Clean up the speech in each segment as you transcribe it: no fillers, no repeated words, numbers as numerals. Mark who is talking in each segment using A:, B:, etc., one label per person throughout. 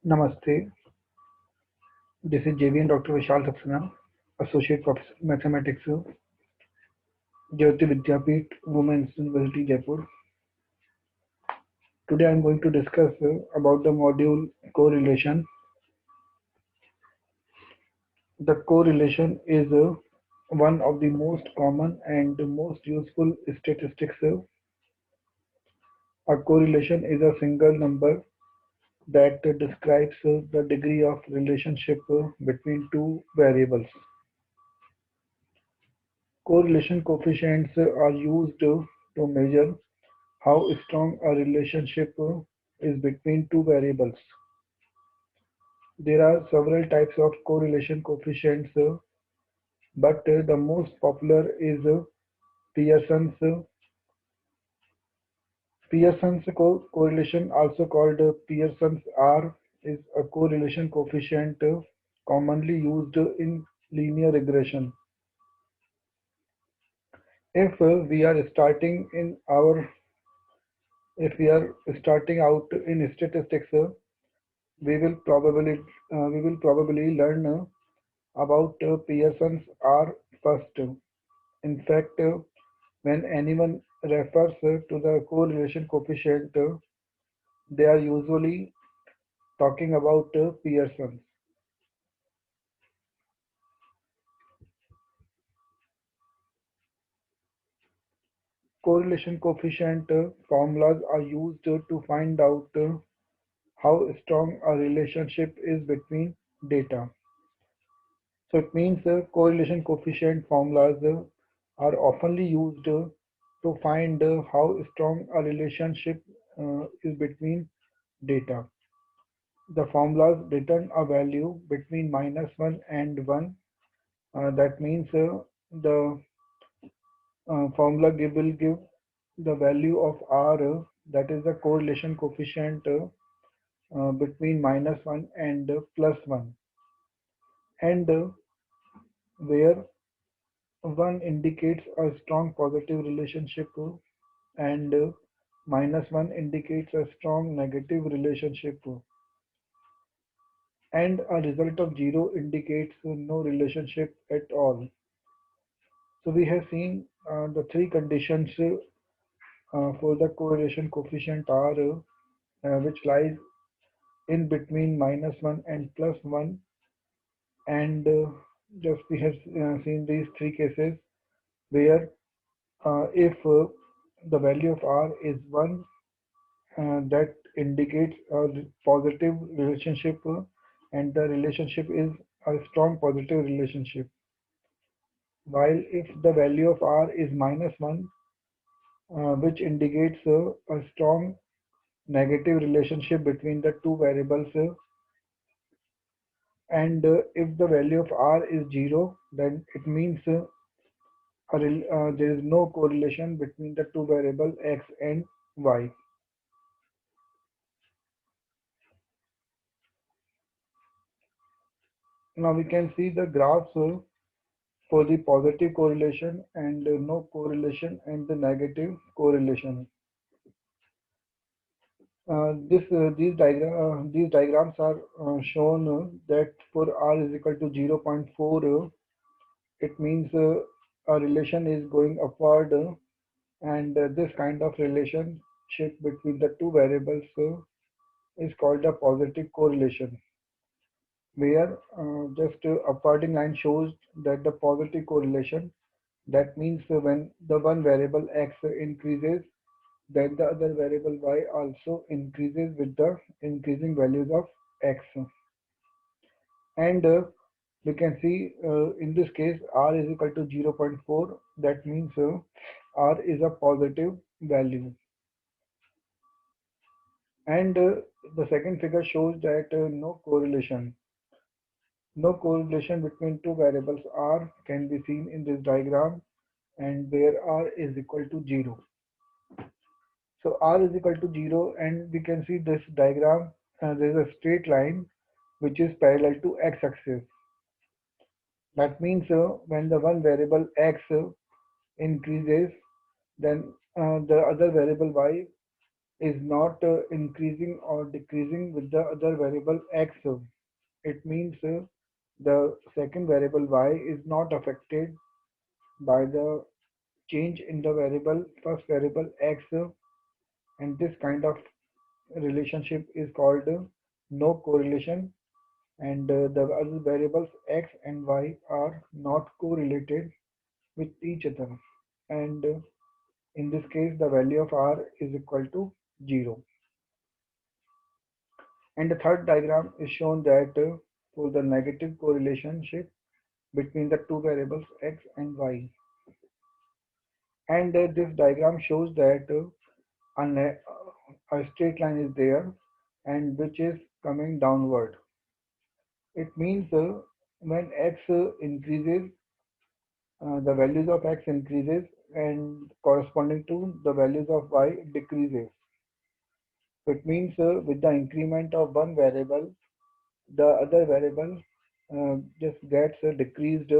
A: Namaste. This is JV and Dr. Vishal Saxena, Associate Professor Mathematics, Jayoti Vidyapeeth, Women's University, Jaipur. Today I am going to discuss about the module correlation. The correlation is one of the most common and most useful statistics. A correlation is a single number that describes the degree of relationship between two variables. Correlation coefficients are used to measure how strong a relationship is between two variables. There are several types of correlation coefficients, but the most popular is Pearson's correlation, also called Pearson's R, is a correlation coefficient commonly used in linear regression. If we are starting in our if we are starting out in statistics, we will probably learn about Pearson's R first. In fact, when anyone refers to the correlation coefficient, they are usually talking about Pearson's. Correlation coefficient formulas are used to find out how strong a relationship is between data. So it means correlation coefficient formulas are oftenly used to find how strong a relationship is between data. The formulas return a value between -1 and 1. That means the formula will give the value of R, that is the correlation coefficient between -1 and +1, and where 1 indicates a strong positive relationship and -1 indicates a strong negative relationship, and a result of 0 indicates no relationship at all. So we have seen the three conditions for the correlation coefficient R, which lies in between -1 and +1, and just we have seen these three cases where if the value of R is 1, that indicates a positive relationship, and the relationship is a strong positive relationship. While if the value of R is -1, which indicates a strong negative relationship between the two variables, and if the value of R is 0, then it means there is no correlation between the two variables x and y. Now we can see the graphs for the positive correlation and no correlation and the negative correlation. These diagrams are shown that for R is equal to 0.4, it means a relation is going upward, and this kind of relationship between the two variables is called a positive correlation, where just upwarding line shows that the positive correlation. That means when the one variable x increases, then the other variable y also increases with the increasing values of x. And we can see in this case R is equal to 0.4. That means R is a positive value. And the second figure shows that no correlation. No correlation between two variables R can be seen in this diagram, and where R is equal to 0. So R is equal to 0, and we can see this diagram, there is a straight line which is parallel to x-axis. That means when the one variable x increases, then the other variable y is not increasing or decreasing with the other variable x. It means the second variable y is not affected by the change in the variable first variable x, and this kind of relationship is called no correlation, and the other variables x and y are not correlated with each other, and in this case the value of r is equal to 0. And the third diagram is shown that for the negative correlationship between the two variables x and y, and this diagram shows that a straight line is there and which is coming downward. It means when x increases, the values of x increases and corresponding to the values of y decreases. So it means with the increment of one variable, the other variable just gets decreased,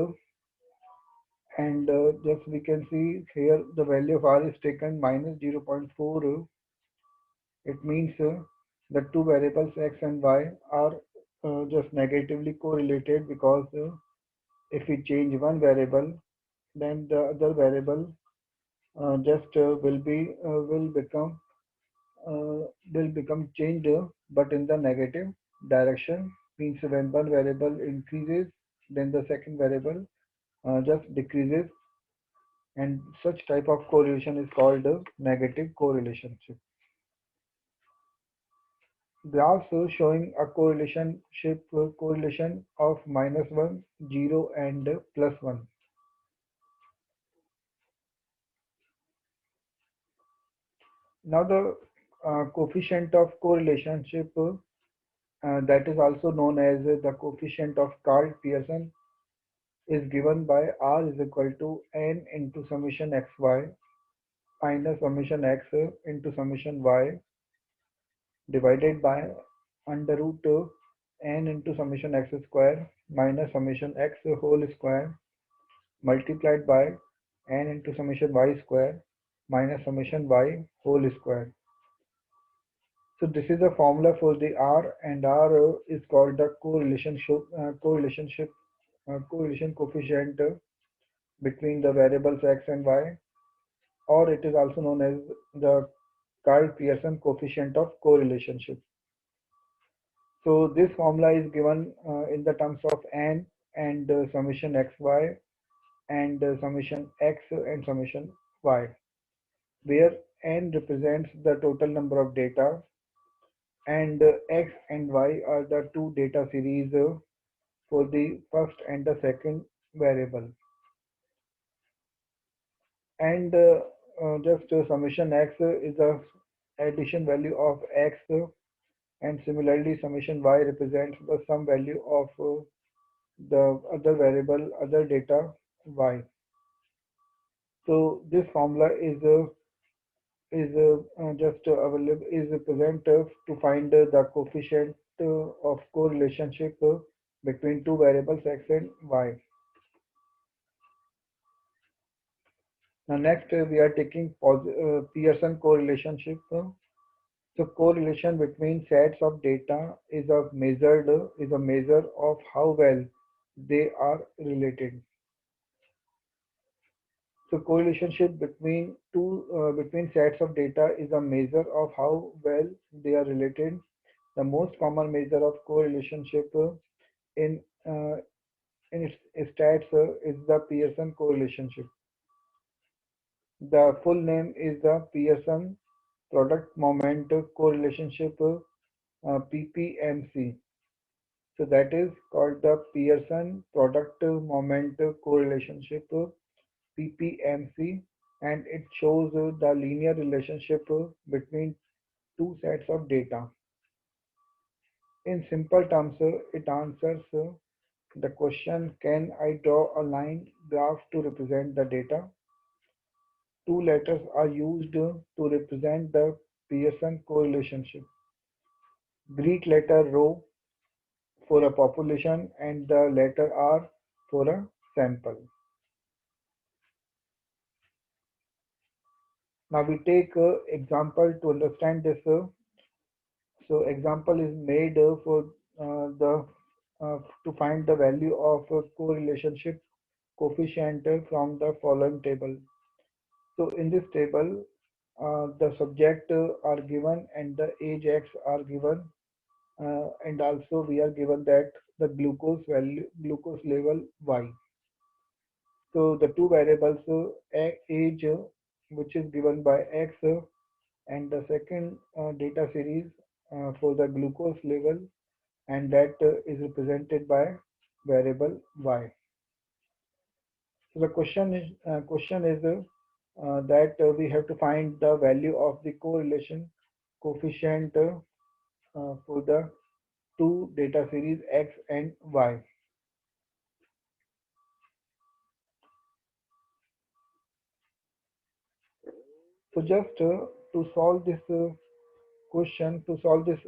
A: and just we can see here the value of r is taken minus 0.4. It means the two variables x and y are just negatively correlated, because if we change one variable, then the other variable just will become changed, but in the negative direction. Means when one variable increases, then the second variable just decreases, and such type of correlation is called negative correlation. Graphs showing a correlation of -1, 0, and +1. Now the coefficient of correlationship, that is also known as the coefficient of Carl-Pearson, is given by R is equal to n into summation xy minus summation x into summation y divided by under root n into summation x square minus summation x whole square multiplied by n into summation y square minus summation y whole square. So this is the formula for the R, and R is called the correlation coefficient between the variables x and y, or it is also known as the Carl-Pearson coefficient of correlationship. So this formula is given in the terms of n and summation xy and summation x and summation y, where n represents the total number of data, and x and y are the two data series for the first and the second variable. And just summation x is the addition value of x, and similarly summation y represents the sum value of the other variable, other data y. So this formula is just available, is present to find the coefficient of correlationship between two variables x and y. Now next we are taking Pearson correlationship. So correlation between sets of data is a measure of how well they are related. So correlationship between sets of data is a measure of how well they are related. The most common measure of correlationship in uh, in its stats is the Pearson correlationship. The full name is the Pearson Product Moment Correlationship, PPMC. So that is called the Pearson Product Moment Correlationship, PPMC, and it shows the linear relationship between two sets of data. In simple terms, it answers the question, can I draw a line graph to represent the data? Two letters are used to represent the Pearson correlationship. Greek letter rho for a population and the letter R for a sample. Now we take example to understand this. So example is made for the to find the value of correlationship coefficient from the following table. So in this table, the subject are given and the age X are given, and also we are given that the glucose level Y. So the two variables, age, which is given by X, and the second data series for the glucose level, and that is represented by variable Y. So the question is that we have to find the value of the correlation coefficient for the two data series X and Y. So just to solve this to solve this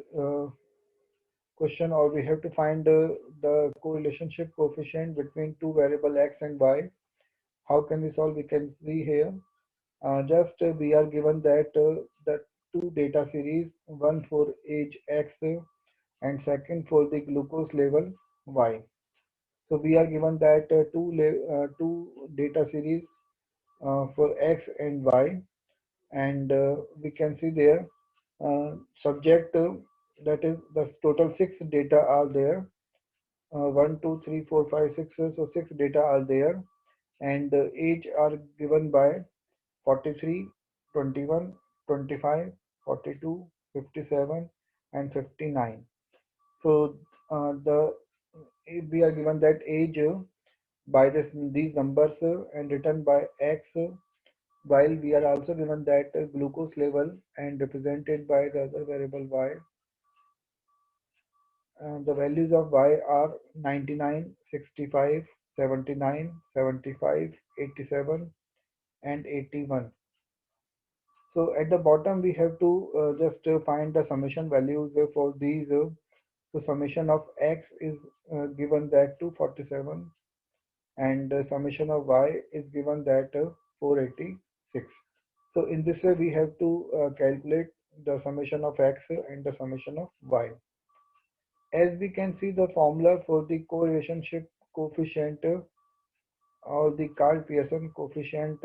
A: question, or we have to find the correlation coefficient between two variable X and Y. How can we solve? We can see here. Just we are given that the two data series, one for age X and second for the glucose level Y. So we are given that two data series for X and Y, and we can see there subject that is the total six data are there. 1, 2, 3, 4, 5, 6. So six data are there, and the age are given by 43, 21, 25, 42, 57, and 59. So the we are given that age by these numbers and written by X, while we are also given that glucose level and represented by the other variable Y. The values of Y are 99, 65, 79, 75, 87, and 81. So at the bottom we have to just find the summation values for these. So summation of X is given that 247, and summation of Y is given that 486. So in this way we have to calculate the summation of X and the summation of Y. As we can see, the formula for the correlation coefficient or the Carl-Pearson coefficient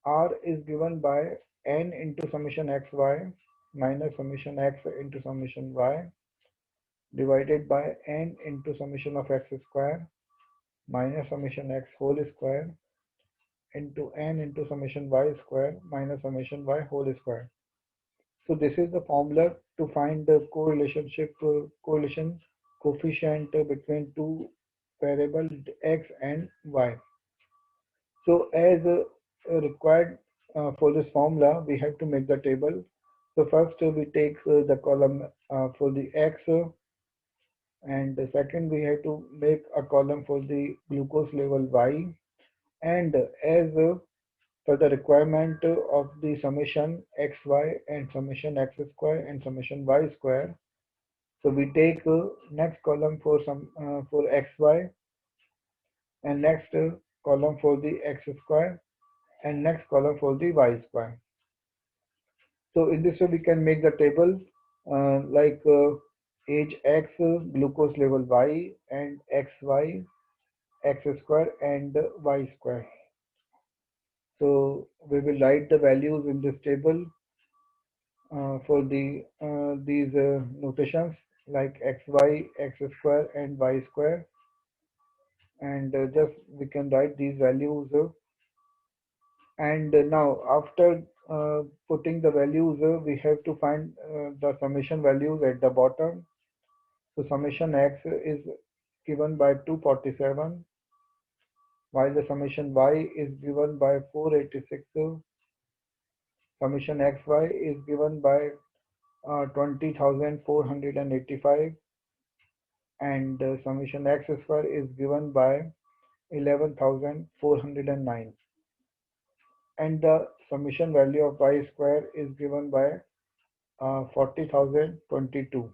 A: R is given by n into summation xy minus summation x into summation y divided by n into summation of x square minus summation x whole square into n into summation y square minus summation y whole square. So this is the formula to find the correlation coefficient between two variables x and y. So as required for this formula, we have to make the table. So first we take the column for the x, and the second we have to make a column for the glucose level y. And as per the requirement of the summation xy and summation x square and summation y square, so we take next column for some for xy, and next column for the x square, and next column for the y square. So in this way we can make the table like age x, glucose level y, and xy, x square, and y square. So we will write the values in this table for these notations like xy, x square, and y square, and just we can write these values. And now after putting the values, we have to find the summation values at the bottom. So summation x is given by 247, while the summation y is given by 486. Summation xy is given by 20,485, and summation x square is given by 11,409, and the summation value of y square is given by 40,022.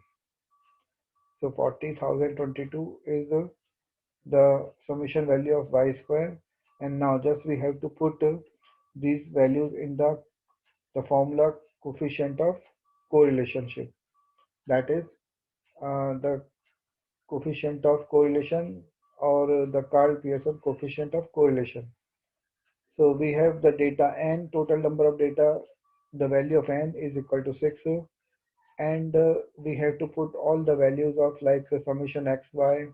A: So 40,022 is the summation value of y square, and now just we have to put these values in the the formula coefficient of correlationship. That is the coefficient of correlation or the Karl Pearson coefficient of correlation. So we have the data n, total number of data, the value of n is equal to 6, and we have to put all the values of like summation xy.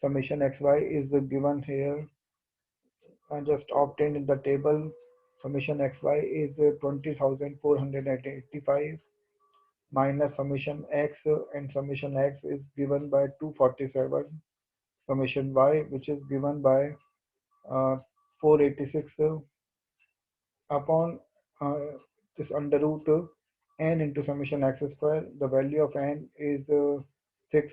A: Summation xy is given here and just obtained in the table. Summation xy is 20,485 minus summation x, and summation x is given by 247. Summation y, which is given by 486 upon this under root n into summation x square. The value of n is 6,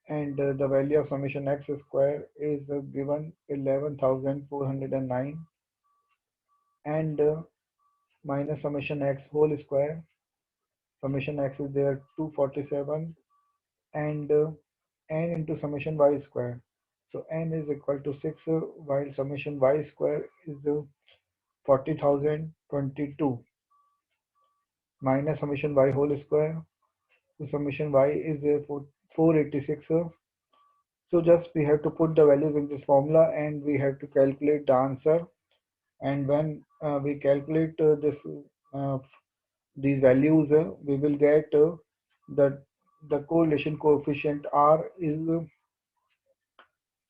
A: and the value of summation x square is given 11,409, and minus summation x whole square. Summation x is there 247, and n into summation y square. So n is equal to 6, while summation y square is 40,022 minus summation y whole square. So summation y is 486. So just we have to put the values in this formula and we have to calculate the answer. And when we calculate uh, these values, we will get that the correlation coefficient R is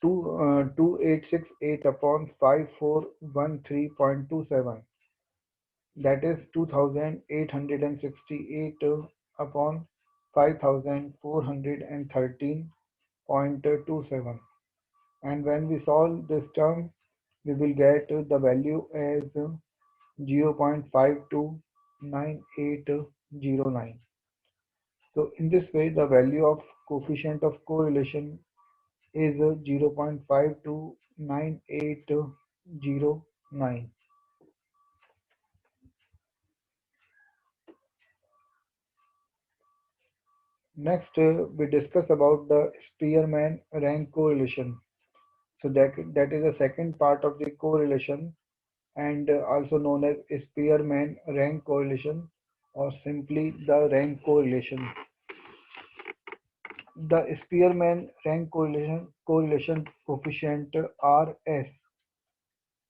A: 2868 upon 5413.27. That is 2868 upon 5413.27. And when we solve this term, we will get the value as 0.529809. So in this way, the value of coefficient of correlation is 0.529809. Next, we discuss about the Spearman rank correlation. So that is the second part of the correlation, and also known as Spearman rank correlation, or simply the rank correlation. The Spearman rank correlation coefficient RS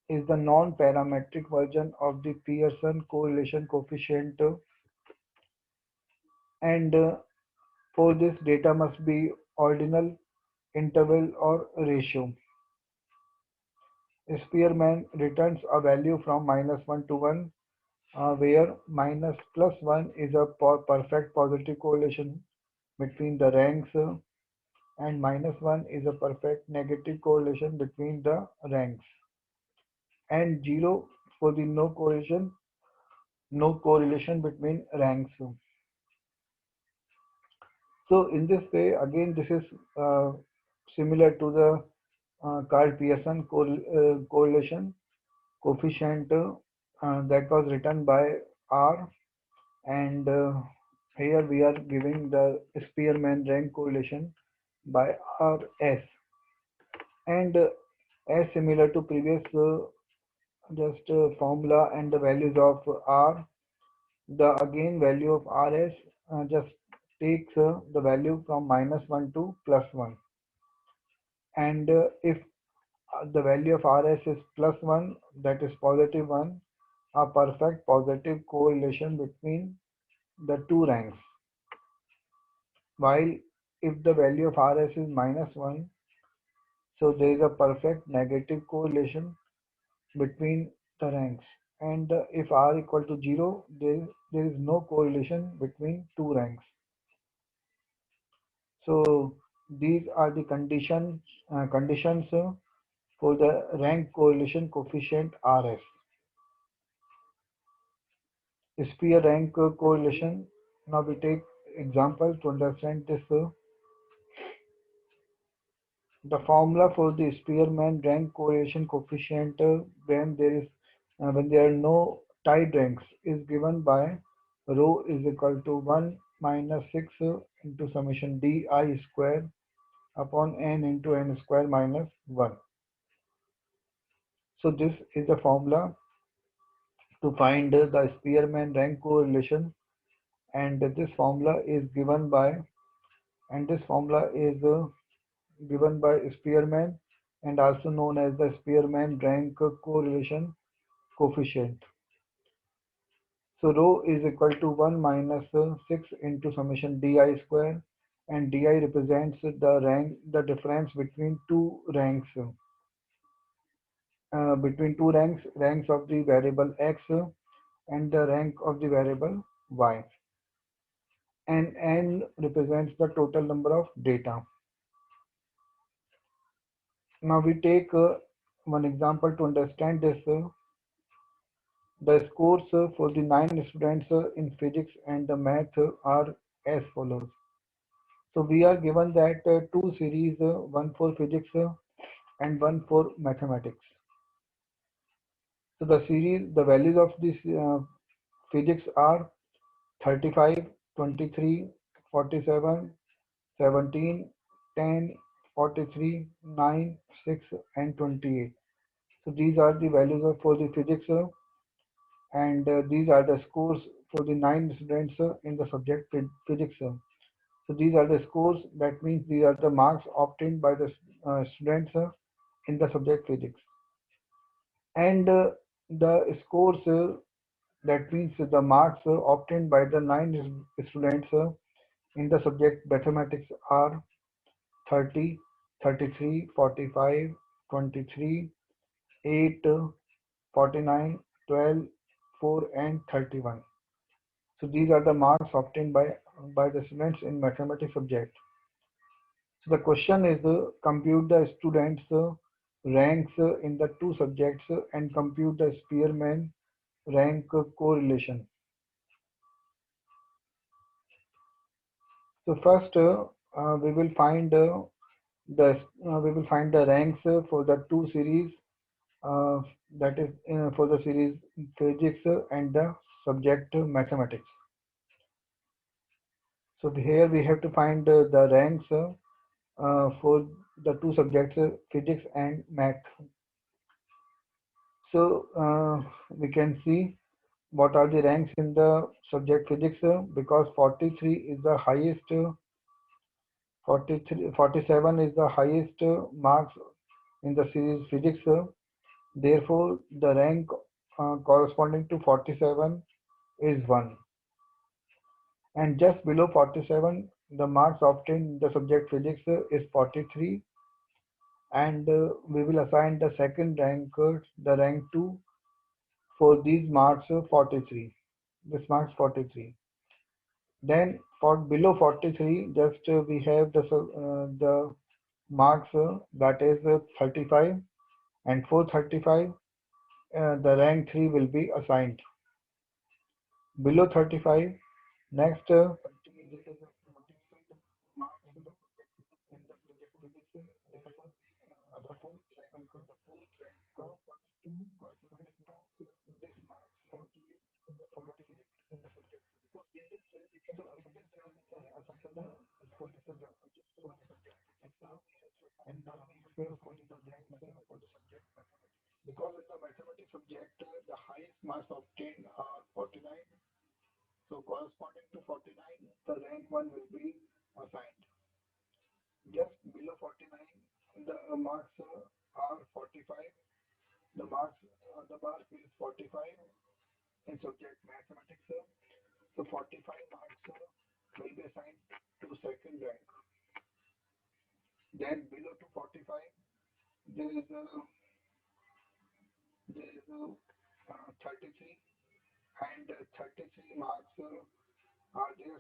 A: is the non-parametric version of the Pearson correlation coefficient, and for this data must be ordinal, interval, or ratio. Spearman returns a value from -1 to 1, where minus plus 1 is a perfect positive correlation between the ranks, and minus 1 is a perfect negative correlation between the ranks, and 0 for the no correlation between ranks. So in this way, again, this is similar to the Karl Pearson correlation coefficient that was written by R, and here we are giving the Spearman rank correlation by RS, and as similar to previous just formula and the values of R, the again value of RS just takes the value from -1 to +1, and if the value of RS is +1, that is +1, a perfect positive correlation between the two ranks, while if the value of RS is -1, so there is a perfect negative correlation between the ranks, and if R equal to 0, there is no correlation between two ranks. So these are the conditions for the rank correlation coefficient RS. Spear rank correlation. Now we take example to understand this. The formula for the Spearman rank correlation coefficient when there are no tied ranks is given by rho is equal to 1 minus 6 into summation di square upon n into n square minus 1. So this is the formula to find the Spearman rank correlation, and this formula is given by and this formula is given by Spearman and also known as the Spearman rank correlation coefficient. So rho is equal to 1 minus 6 into summation di square, and di represents the difference between two ranks, ranks of the variable x and the rank of the variable y, and n represents the total number of data. Now we take one example to understand this. The scores for the 9 students in physics and the math are as follows. So we are given that two series, one for physics and one for mathematics. So the values of this physics are 35, 23, 47, 17, 10, 43, 9, 6, and 28. So these are the values for the physics, and these are the scores for the 9 students in the subject physics. So these are the scores. That means these are the marks obtained by the students in the subject physics. And the scores, that means the marks obtained by the 9 students in the subject mathematics are 30, 33, 45, 23, 8, 49, 12, 4, and 31. So these are the marks obtained by the students in mathematics subject. So the question is compute the students' ranks in the two subjects and compute the Spearman rank correlation. So first, we will find the ranks for the two series, uh, that is for the series physics and the subject mathematics. So here we have to find the ranks for the two subjects, physics and math. So we can see what are the ranks in the subject physics, because 43 is the highest, 47 is the highest marks in the series physics. Therefore, the rank corresponding to 47 is 1. And just below 47, the marks obtained in the subject physics is 43, and we will assign the second rank, the rank 2, for these marks 43. This marks 43. Then for below 43, just we have the marks that is 35, and for 35, the rank 3 will be assigned. Below 35, next because in the mathematics subject, the highest marks obtained are 49. So corresponding to 49, the rank 1 will be assigned. Just below 49, the marks are 45. The mark is 45 in subject mathematics. So 45 marks will be assigned to second rank. Then below to 45, there is a 33, and 33 marks are there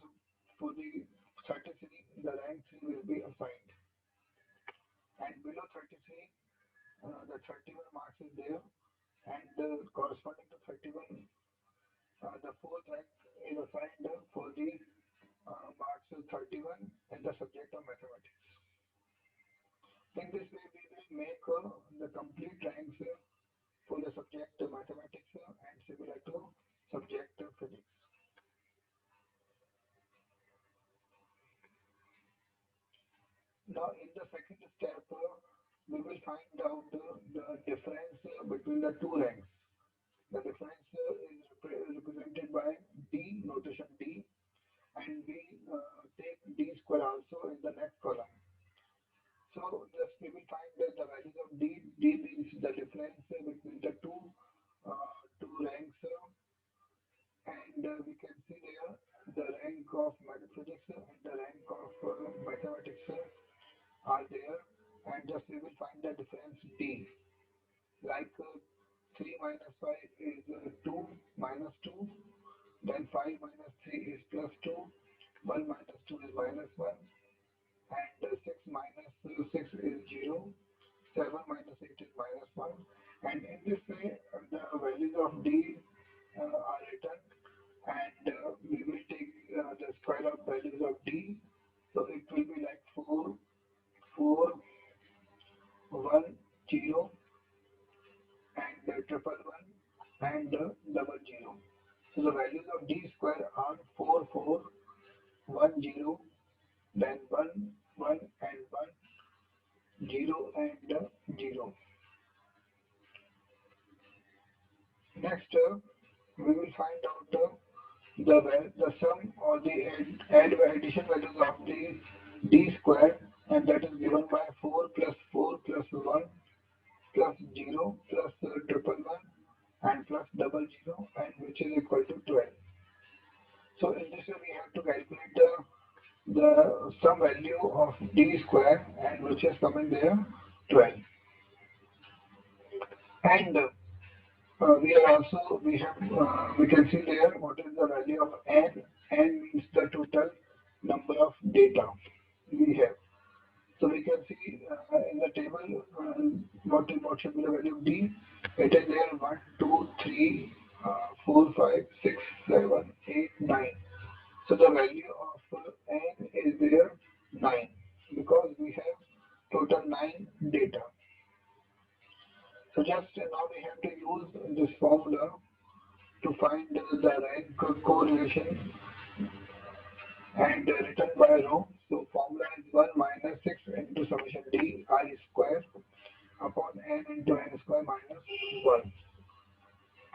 A: for the 33. The rank 3 will be assigned, and below 33, the 31 marks is there, and corresponding to 31, the fourth rank is assigned for the marks 31 in the subject of mathematics. In this way, we will make the complete ranks for the subject mathematics and similar to subject physics. Now, in the second step, we will find out the difference between the two ranks. The difference is represented by D, notation D, and we take D square also in the next column. So just we will find that the values of D. D means the difference between the two ranks, and we can see there the rank of metaphysics and the rank of mathematics are there, and just we will find the difference D. Like 3 minus 5 is 2 minus 2, then 5 minus 3 is plus 2, 1 minus 2 is minus 1, and 6 minus 6 is 0, 7 minus 8 is minus 1, and in this way the values of D are written, and we will take the square of values of D, so it will be like 4, 4, 1, 0, and triple 1, and double 0. So the values of D square are 4, 4, 1, 0, then 1, 1, and 1, 0, and 0. Next, we will find out the sum or the addition values of the D square, and that is given by 4 plus 4 plus 1 plus 0 plus triple 1 and plus double 0, and which is equal to 12. So in this way we have to calculate the sum value of D square, and which is coming there 12. And we can see there what is the value of n. N means the total number of data we have. So we can see in the table what should be the value of D. It is there 1, 2, 3, 4, 5, 6, 7, 8, 9. So the value of n is there 9, because we have total 9 data. So just now we have to use this formula to find the rank correlation, and written by row. So formula is 1 minus 6 into summation D I square upon n into n square minus 1.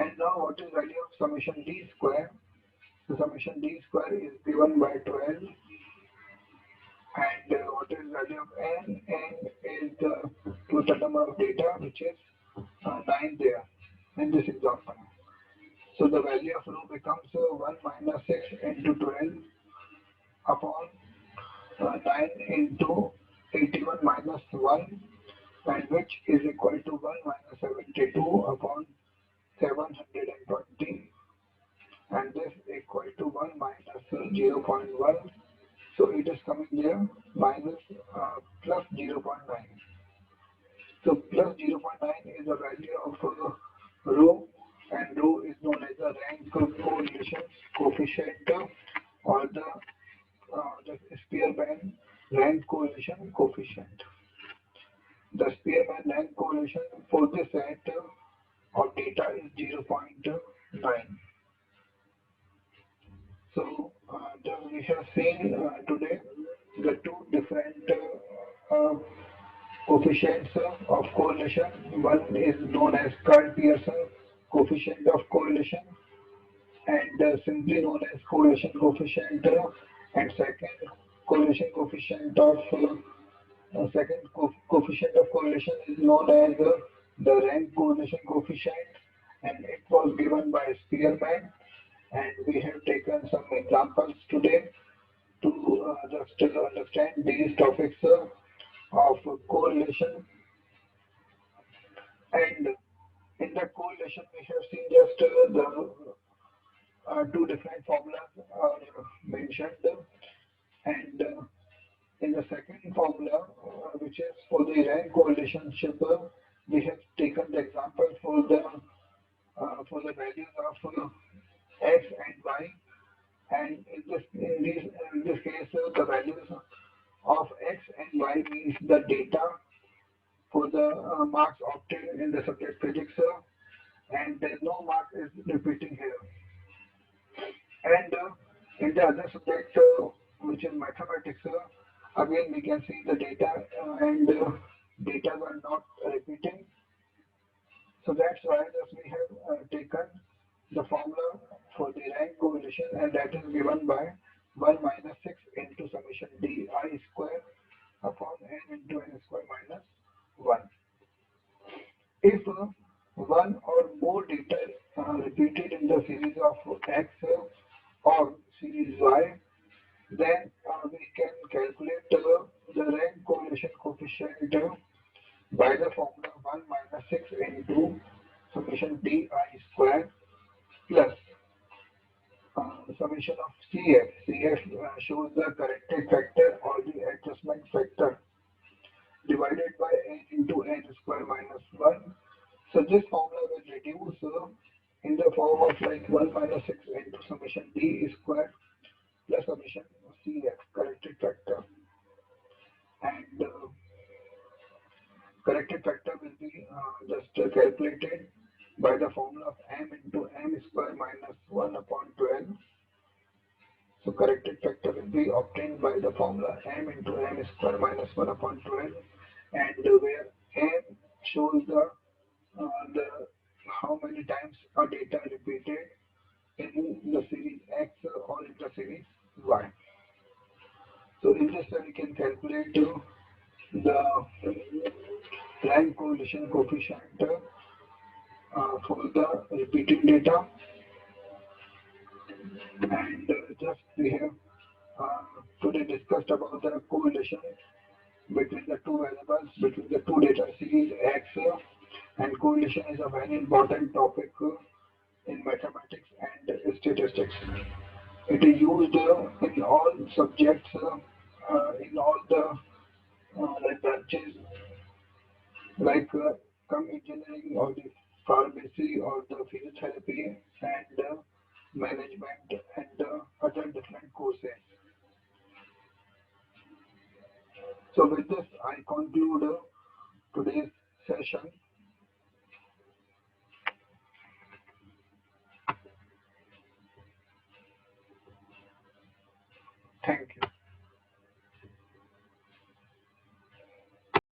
A: And now what is value of summation D square? The summation D square is given by 12, and what is value of n? N is the total number of data, which is 9 there in this example. So the value of rho becomes 1 minus 6 into 12 upon 9 into 81 minus 1, and which is equal to 1 minus 72 upon 720, and this equal to 1 minus 0.1. So it is coming there minus plus 0.9. So plus 0.9 is the value of rho, and rho is known as the rank correlation coefficient, or the Spearman rank correlation coefficient. The Spearman rank correlation for this set of data is 0.9. So we have seen today the two different coefficients of correlation. One is known as Carl-Pearson coefficient of correlation, and simply known as correlation coefficient, and second correlation coefficient of coefficient of correlation is known as the rank correlation coefficient, and it was given by Spearman, and we have taken some examples today to just understand these topics of correlation. And in that correlation we have seen just the two different formulas are mentioned, and in the second formula, which is for the rank correlationship, we have taken the example for the values of x and y, and in this case, the values of x and y means the data for the marks obtained in the subject physics, and no mark is repeating here. And in the other subject, which is mathematics, again we can see the data, and data are not repeating, So that's why just we have taken the formula for the rank correlation, and that is given by 1 minus 6 into summation di square upon n into n square minus 1. If one or more data repeated in the series of x or series y, then we can calculate the rank correlation coefficient by the formula 1 minus 6 into summation di square plus summation of CF. CF shows the corrected factor or the adjustment factor divided by n into n square minus 1. So this formula will reduce in the form of like 1 minus 6 into summation d square plus summation CF, corrected factor. And corrected factor will be just calculated by the formula of m into m square minus 1 upon 12. So corrected factor will be obtained by the formula m into m square minus 1 upon 12, and where m shows the how many times a data repeated in the series x or in the series y. So in this way we can calculate the rank correlation coefficient for the repeating data, and just we have today discussed about the correlation between the two variables, between the two data series X, and correlation is a very important topic in mathematics and statistics. It is used in all subjects, in all the like branches, like come engineering or the pharmacy or the physiotherapy and management and other different courses. So with this, I conclude today's session. Thank you.